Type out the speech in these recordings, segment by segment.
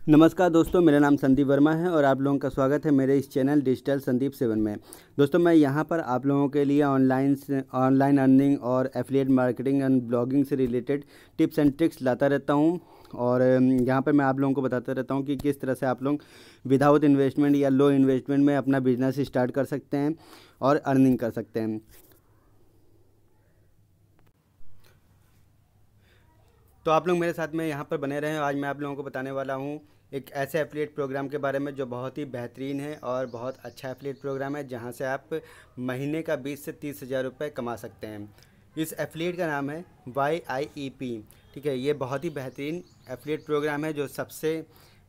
नमस्कार दोस्तों, मेरा नाम संदीप वर्मा है और आप लोगों का स्वागत है मेरे इस चैनल डिजिटल संदीप 7 में। दोस्तों, मैं यहाँ पर आप लोगों के लिए ऑनलाइन अर्निंग और एफिलिएट मार्केटिंग एंड ब्लॉगिंग से रिलेटेड टिप्स एंड ट्रिक्स लाता रहता हूँ। और यहाँ पर मैं आप लोगों को बताता रहता हूँ कि किस तरह से आप लोग विदाउट इन्वेस्टमेंट या लो इन्वेस्टमेंट में अपना बिजनेस स्टार्ट कर सकते हैं और अर्निंग कर सकते हैं। तो आप लोग मेरे साथ में यहाँ पर बने रहें। आज मैं आप लोगों को बताने वाला हूँ एक ऐसे एफिलिएट प्रोग्राम के बारे में जो बहुत ही बेहतरीन है और बहुत अच्छा एफिलिएट प्रोग्राम है, जहाँ से आप महीने का 20 से 30 हज़ार रुपये कमा सकते हैं। इस एफिलिएट का नाम है YIEP। ठीक है, ये बहुत ही बेहतरीन एफिलिएट प्रोग्राम है जो सबसे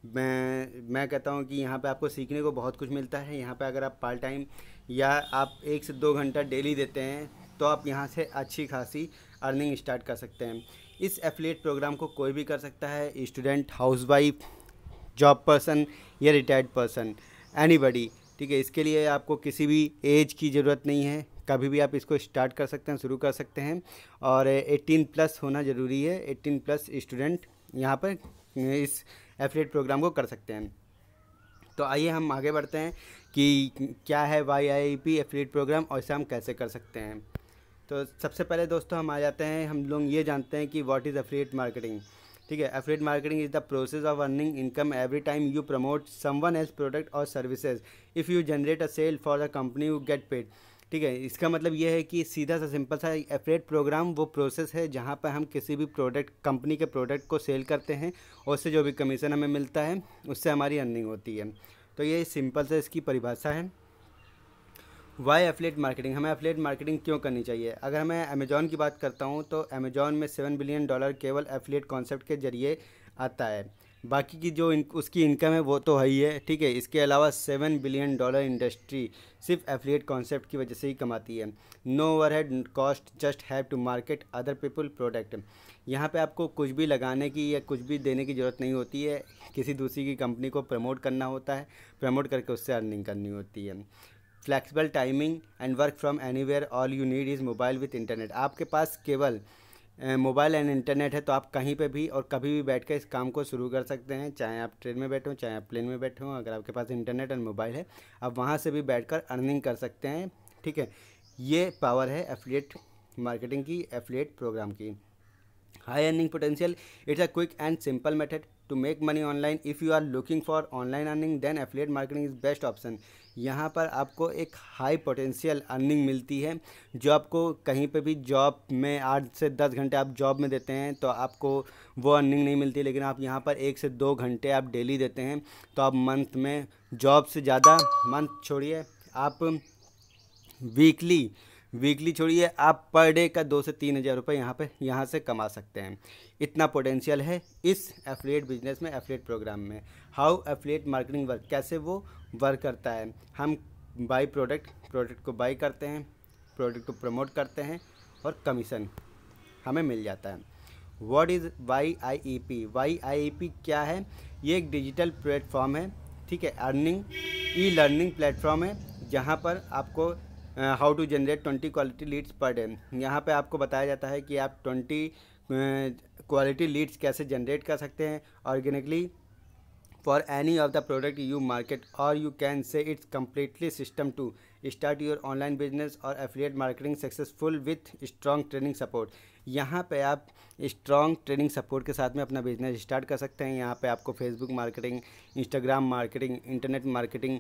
मैं कहता हूँ कि यहाँ पे आपको सीखने को बहुत कुछ मिलता है। यहाँ पे अगर आप पार्ट टाइम या आप 1 से 2 घंटा डेली देते हैं तो आप यहाँ से अच्छी खासी अर्निंग स्टार्ट कर सकते हैं। इस एफिलिएट प्रोग्राम को कोई भी कर सकता है, स्टूडेंट, हाउसवाइफ, जॉब पर्सन या रिटायर्ड पर्सन, एनीबडी। ठीक है, इसके लिए आपको किसी भी एज की ज़रूरत नहीं है, कभी भी आप इसको स्टार्ट कर सकते हैं, शुरू कर सकते हैं। और 18 प्लस होना ज़रूरी है। 18 प्लस स्टूडेंट यहाँ पर इस एफिलिएट प्रोग्राम को कर सकते हैं। तो आइए हम आगे बढ़ते हैं कि क्या है YIEP एफिलिएट प्रोग्राम और इसे हम कैसे कर सकते हैं। तो सबसे पहले दोस्तों हम आ जाते हैं, हम लोग ये जानते हैं कि व्हाट इज़ एफिलिएट मार्केटिंग। ठीक है, affiliate marketing is the process of earning income every time you promote someone else product और services. If you generate a sale for the company you get paid. ठीक है, इसका मतलब ये है कि सीधा सा सिंपल सा एफिलिएट प्रोग्राम वो प्रोसेस है जहाँ पर हम किसी भी प्रोडक्ट, कंपनी के प्रोडक्ट को सेल करते हैं और उससे जो भी कमीशन हमें मिलता है उससे हमारी अर्निंग होती है। तो ये सिंपल से इसकी परिभाषा है। वाई एफिलिएट मार्केटिंग, हमें एफिलिएट मार्केटिंग क्यों करनी चाहिए। अगर मैं अमेजॉन की बात करता हूँ तो अमेजॉन में $7 बिलियन केवल एफिलिएट कॉन्सेप्ट के जरिए आता है। बाकी की जो उसकी इनकम है वो तो है ही है। ठीक है, इसके अलावा $7 बिलियन इंडस्ट्री सिर्फ एफिलिएट कॉन्सेप्ट की वजह से ही कमाती है। No overhead cost, just have to market other people product. यहाँ पे आपको कुछ भी लगाने की या कुछ भी देने की ज़रूरत नहीं होती है, किसी दूसरी की कंपनी को प्रमोट करना होता है, प्रमोट करके उससे अर्निंग करनी होती है। Flexible timing and work from anywhere, all you need is mobile with internet. आपके पास केवल मोबाइल एंड इंटरनेट है तो आप कहीं पे भी और कभी भी बैठ कर इस काम को शुरू कर सकते हैं, चाहे आप ट्रेन में बैठे हों, चाहे आप प्लेन में बैठे हों। अगर आपके पास इंटरनेट एंड मोबाइल है, आप वहाँ से भी बैठकर अर्निंग कर सकते हैं। ठीक है, ये पावर है एफिलिएट मार्केटिंग की, एफिलिएट प्रोग्राम की। High earning potential, it's a quick and simple method to make money online. If you are looking for online earning, then affiliate marketing is best option. यहाँ पर आपको एक high potential earning मिलती है जो आपको कहीं पे भी जॉब में 8 से 10 घंटे आप जॉब में देते हैं तो आपको वो अर्निंग नहीं मिलती, लेकिन आप यहाँ पर 1 से 2 घंटे आप डेली देते हैं तो आप मंथ में, जॉब से ज़्यादा, मंथ छोड़िए, आप वीकली छोड़िए, आप पर डे का 2 से 3 हज़ार रुपये यहाँ से कमा सकते हैं। इतना पोटेंशियल है इस एफिलिएट बिजनेस में, एफिलिएट प्रोग्राम में। हाउ एफिलिएट मार्केटिंग वर्क, कैसे वो वर्क करता है। हम बाई प्रोडक्ट को बाई करते हैं, प्रोडक्ट को प्रमोट करते हैं और कमीशन हमें मिल जाता है। व्हाट इज़ YIEP क्या है। ये एक डिजिटल प्लेटफॉर्म है। ठीक है, ई लर्निंग प्लेटफॉर्म है जहाँ पर आपको how to generate 20 quality leads per day. यहाँ पे आपको बताया जाता है कि आप 20 क्वालिटी लीड्स कैसे जनरेट कर सकते हैं organically for any of the product you market, और you can say it's completely system to start your online business और affiliate marketing successful with strong training support. यहाँ पे आप स्ट्रॉन्ग ट्रेनिंग सपोर्ट के साथ में अपना बिजनेस स्टार्ट कर सकते हैं। यहाँ पे आपको Facebook marketing, Instagram marketing, internet marketing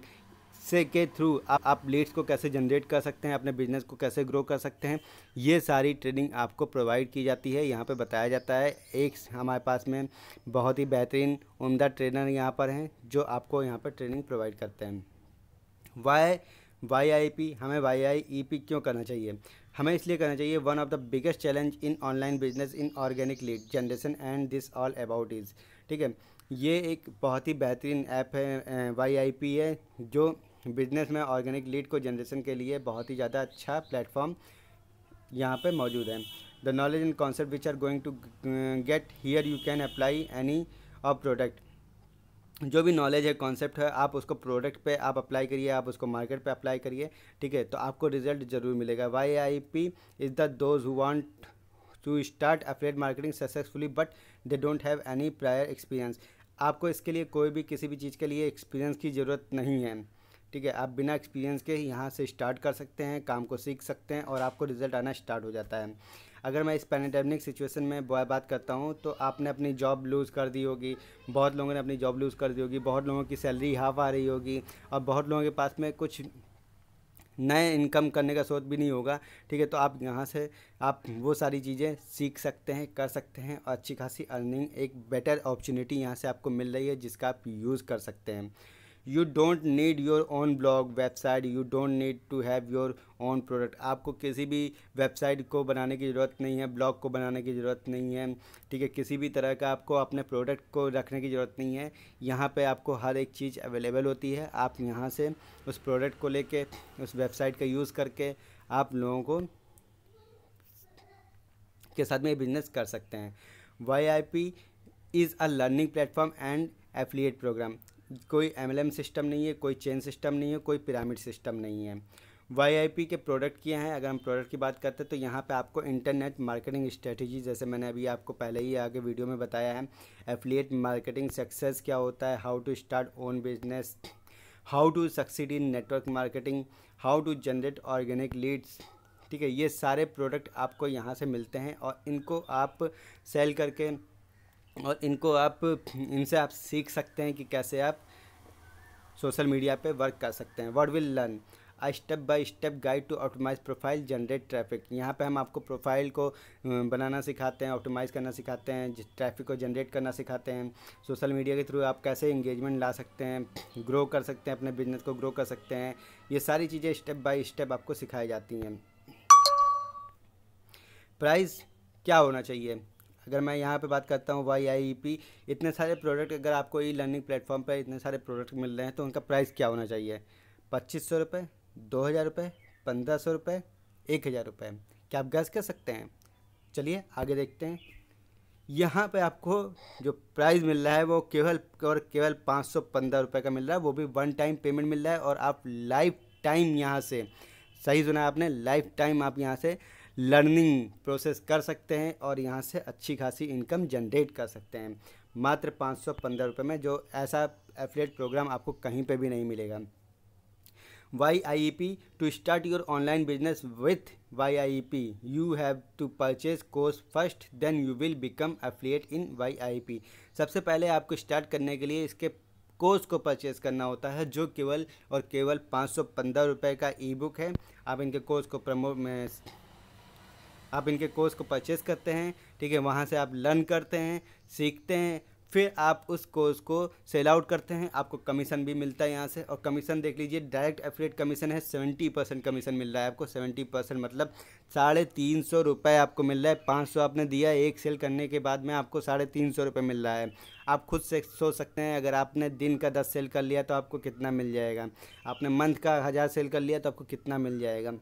से के थ्रू आप लीड्स को कैसे जनरेट कर सकते हैं, अपने बिजनेस को कैसे ग्रो कर सकते हैं, ये सारी ट्रेनिंग आपको प्रोवाइड की जाती है। यहाँ पे बताया जाता है। एक हमारे पास में बहुत ही बेहतरीन उम्दा ट्रेनर यहाँ पर हैं जो आपको यहाँ पर ट्रेनिंग प्रोवाइड करते हैं। YIEP, हमें YIEP क्यों करना चाहिए। हमें इसलिए करना चाहिए, one of the biggest challenge in online business in organic lead generation and this all about is. ठीक है, ये एक बहुत ही बेहतरीन ऐप है, YIEP है, जो बिजनेस में ऑर्गेनिक लीड को जनरेशन के लिए बहुत ही ज़्यादा अच्छा प्लेटफॉर्म यहाँ पे मौजूद है। The knowledge and concept which are going to get here you can apply any of product. जो भी नॉलेज है, कॉन्सेप्ट है, आप उसको प्रोडक्ट पे आप अप्लाई करिए, आप उसको मार्केट पे अप्लाई करिए। ठीक है, तो आपको रिजल्ट ज़रूर मिलेगा। YIEP is the those who want to start affiliate marketing successfully but they don't have any prior experience. आपको इसके लिए कोई भी किसी भी चीज़ के लिए एक्सपीरियंस की ज़रूरत नहीं है, ठीक है। आप बिना एक्सपीरियंस के यहाँ से स्टार्ट कर सकते हैं, काम को सीख सकते हैं और आपको रिजल्ट आना स्टार्ट हो जाता है। अगर मैं इस पैंडेमिक सिचुएशन में बात करता हूँ तो आपने अपनी जॉब लूज़ कर दी होगी, बहुत लोगों ने अपनी जॉब लूज़ कर दी होगी, बहुत लोगों की सैलरी हाफ आ रही होगी और बहुत लोगों के पास में कुछ नए इनकम करने का सोच भी नहीं होगा, ठीक है। तो आप यहाँ से आप वो सारी चीज़ें सीख सकते हैं, कर सकते हैं और अच्छी खासी अर्निंग, एक बेटर अपॉर्चुनिटी यहाँ से आपको मिल रही है जिसका आप यूज़ कर सकते हैं। You don't need your own blog website, you don't need to have your own product. आपको किसी भी वेबसाइट को बनाने की ज़रूरत नहीं है, ब्लॉग को बनाने की ज़रूरत नहीं है, ठीक है। किसी भी तरह का आपको अपने प्रोडक्ट को रखने की ज़रूरत नहीं है। यहाँ पे आपको हर एक चीज़ अवेलेबल होती है। आप यहाँ से उस प्रोडक्ट को लेके उस वेबसाइट का यूज़ करके आप लोगों को के साथ में बिजनेस कर सकते हैं। YIP is a learning platform and affiliate program. कोई MLM सिस्टम नहीं है, कोई चेन सिस्टम नहीं है, कोई पिरामिड सिस्टम नहीं है। YIP के प्रोडक्ट क्या हैं, अगर हम प्रोडक्ट की बात करते हैं तो यहाँ पे आपको इंटरनेट मार्केटिंग स्ट्रेटजी, जैसे मैंने अभी आपको पहले ही आगे वीडियो में बताया है, एफिलिएट मार्केटिंग सक्सेस क्या होता है, how to start own business, how to succeed in network marketing, how to generate organic leads, ठीक है। ये सारे प्रोडक्ट आपको यहाँ से मिलते हैं और इनको आप सेल करके और इनसे आप सीख सकते हैं कि कैसे आप सोशल मीडिया पे वर्क कर सकते हैं। What will learn a step by step guide to optimize profile generate traffic. यहाँ पे हम आपको प्रोफाइल को बनाना सिखाते हैं, ऑप्टिमाइज़ करना सिखाते हैं, ट्रैफिक को जनरेट करना सिखाते हैं। सोशल मीडिया के थ्रू आप कैसे इंगेजमेंट ला सकते हैं, ग्रो कर सकते हैं, अपने बिजनेस को ग्रो कर सकते हैं। ये सारी चीज़ें स्टेप बाय स्टेप आपको सिखाई जाती हैं। प्राइस क्या होना चाहिए, अगर मैं यहाँ पे बात करता हूँ YIP, इतने सारे प्रोडक्ट, अगर आपको ई लर्निंग प्लेटफॉर्म पे इतने सारे प्रोडक्ट मिल रहे हैं तो उनका प्राइस क्या होना चाहिए? 2500 रुपये, 2000 रुपये, 1500 रुपये, 1000 रुपये। क्या आप गैस कर सकते हैं? चलिए आगे देखते हैं। यहाँ पे आपको जो प्राइस मिल रहा है वो केवल और केवल 515 रुपये का मिल रहा है, वो भी वन टाइम पेमेंट मिल रहा है और आप लाइफ टाइम यहाँ से, सही सुना आपने, लाइफ टाइम आप यहाँ से लर्निंग प्रोसेस कर सकते हैं और यहाँ से अच्छी खासी इनकम जनरेट कर सकते हैं मात्र 515 रुपये में, जो ऐसा एफिलिएट प्रोग्राम आपको कहीं पे भी नहीं मिलेगा। YIP, to start your online business with YIP you have to purchase course first, then you will become affiliate in YIP। सबसे पहले आपको स्टार्ट करने के लिए इसके कोर्स को परचेज़ करना होता है, जो केवल और केवल 515 रुपये का ई बुक है। आप इनके कोर्स को परचेज़ करते हैं, ठीक है। वहाँ से आप लर्न करते हैं, सीखते हैं, फिर आप उस कोर्स को सेल आउट करते हैं, आपको कमीशन भी मिलता है यहाँ से। और कमीशन देख लीजिए, डायरेक्ट एफिलिएट कमीशन है 70% कमीशन मिल रहा है आपको। 70% मतलब 350 रुपये आपको मिल रहा है। 500 आपने दिया, एक सेल करने के बाद में आपको 350 रुपये मिल रहा है। आप खुद से सोच सकते हैं, अगर आपने दिन का 10 सेल कर लिया तो आपको कितना मिल जाएगा, आपने मंथ का 1000 सेल कर लिया तो आपको कितना मिल जाएगा।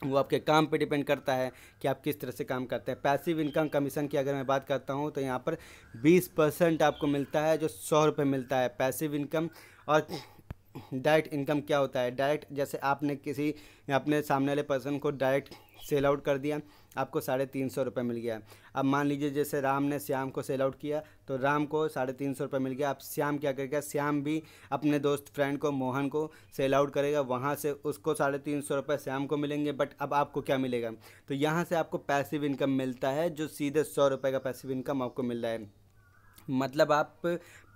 वो आपके काम पे डिपेंड करता है कि आप किस तरह से काम करते हैं। पैसिव इनकम कमीशन की अगर मैं बात करता हूँ तो यहाँ पर 20% आपको मिलता है, जो 100 रुपये मिलता है पैसिव इनकम। और डायरेक्ट इनकम क्या होता है? डायरेक्ट, जैसे आपने किसी अपने सामने वाले पर्सन को डायरेक्ट सेल आउट कर दिया, आपको 350 रुपये मिल गया। अब मान लीजिए जैसे राम ने श्याम को सेल आउट किया तो राम को 350 रुपये मिल गया। अब श्याम क्या करेगा? श्याम भी अपने दोस्त फ्रेंड को, मोहन को सेल आउट करेगा, वहाँ से उसको 350 रुपये श्याम को मिलेंगे। बट अब आपको क्या मिलेगा? तो यहाँ से आपको पैसिव इनकम मिलता है, जो सीधे 100 रुपये का पैसिव इनकम आपको मिल रहा है। मतलब आप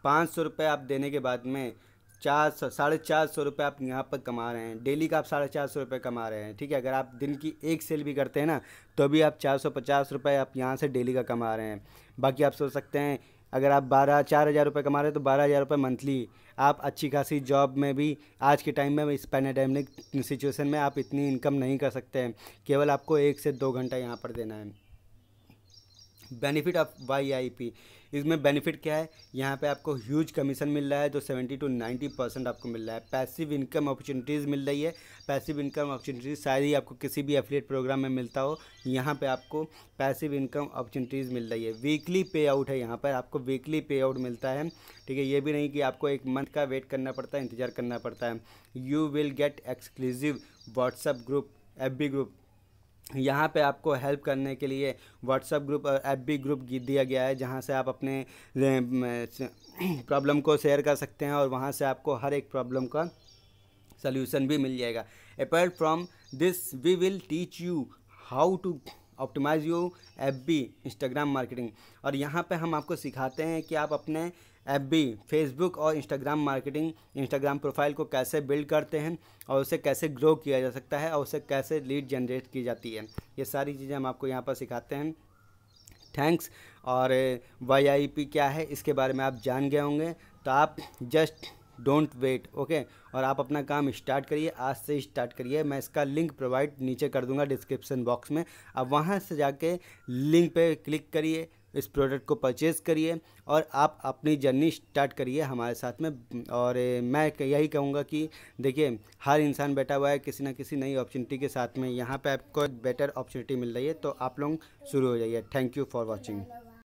500 रुपये आप देने के बाद में 450 रुपये आप यहाँ पर कमा रहे हैं। डेली का आप 450 रुपये कमा रहे हैं, ठीक है। अगर आप दिन की एक सेल भी करते हैं ना तो भी आप 450 रुपये आप यहाँ से डेली का कमा रहे हैं। बाकी आप सोच सकते हैं, अगर आप 4,000 रुपये कमा रहे हैं तो 12,000 रुपये मंथली। आप अच्छी खासी जॉब में भी आज के टाइम में इस पैंडेमिक सिचुएशन में आप इतनी इनकम नहीं कर सकते हैं। केवल आपको 1 से 2 घंटा यहाँ पर देना है। बेनिफिट ऑफ YIP, इसमें बेनिफिट क्या है? यहाँ पे आपको ह्यूज कमीशन मिल रहा है, जो 70 to 90% आपको मिल रहा है। पैसिव इनकम अपॉर्चुनिटीज़ मिल रही है। पैसिव इनकम अपॉर्चुनिटीज़ शायद ही आपको किसी भी एफिलिएट प्रोग्राम में मिलता हो। यहाँ पे आपको पैसिव इनकम अपॉर्चुनिटीज़ मिल रही है। वीकली पे आउट है, यहाँ पर आपको वीकली पे आउट मिलता है, ठीक है। ये भी नहीं कि आपको 1 मंथ का वेट करना पड़ता है, इंतज़ार करना पड़ता है। You will get exclusive WhatsApp group, FB group, यहाँ पे आपको हेल्प करने के लिए व्हाट्सएप ग्रुप और एफबी ग्रुप दिया गया है, जहाँ से आप अपने प्रॉब्लम को शेयर कर सकते हैं और वहाँ से आपको हर एक प्रॉब्लम का सल्यूशन भी मिल जाएगा। Apart from this we will teach you how to optimize you FB Instagram marketing. और यहाँ पे हम आपको सिखाते हैं कि आप अपने एफबी फेसबुक और इंस्टाग्राम मार्केटिंग इंस्टाग्राम प्रोफाइल को कैसे बिल्ड करते हैं और उसे कैसे ग्रो किया जा सकता है और उसे कैसे लीड जनरेट की जाती है। ये सारी चीज़ें हम आपको यहाँ पर सिखाते हैं। थैंक्स। और YIP क्या है इसके बारे में आप जान गए होंगे, तो आप जस्ट डोंट वेट, ओके। और आप अपना काम स्टार्ट करिए, आज से स्टार्ट करिए। मैं इसका लिंक प्रोवाइड नीचे कर दूंगा डिस्क्रिप्शन बॉक्स में। अब वहाँ से जाके लिंक पे क्लिक करिए, इस प्रोडक्ट को परचेज़ करिए और आप अपनी जर्नी स्टार्ट करिए हमारे साथ में। और मैं यही कहूँगा कि देखिए, हर इंसान बैठा हुआ है किसी ना किसी नई अपॉर्चुनिटी के साथ में। यहाँ पे आपको एक बेटर अपॉर्चुनिटी मिल रही है, तो आप लोग शुरू हो जाइए। Thank you for watching.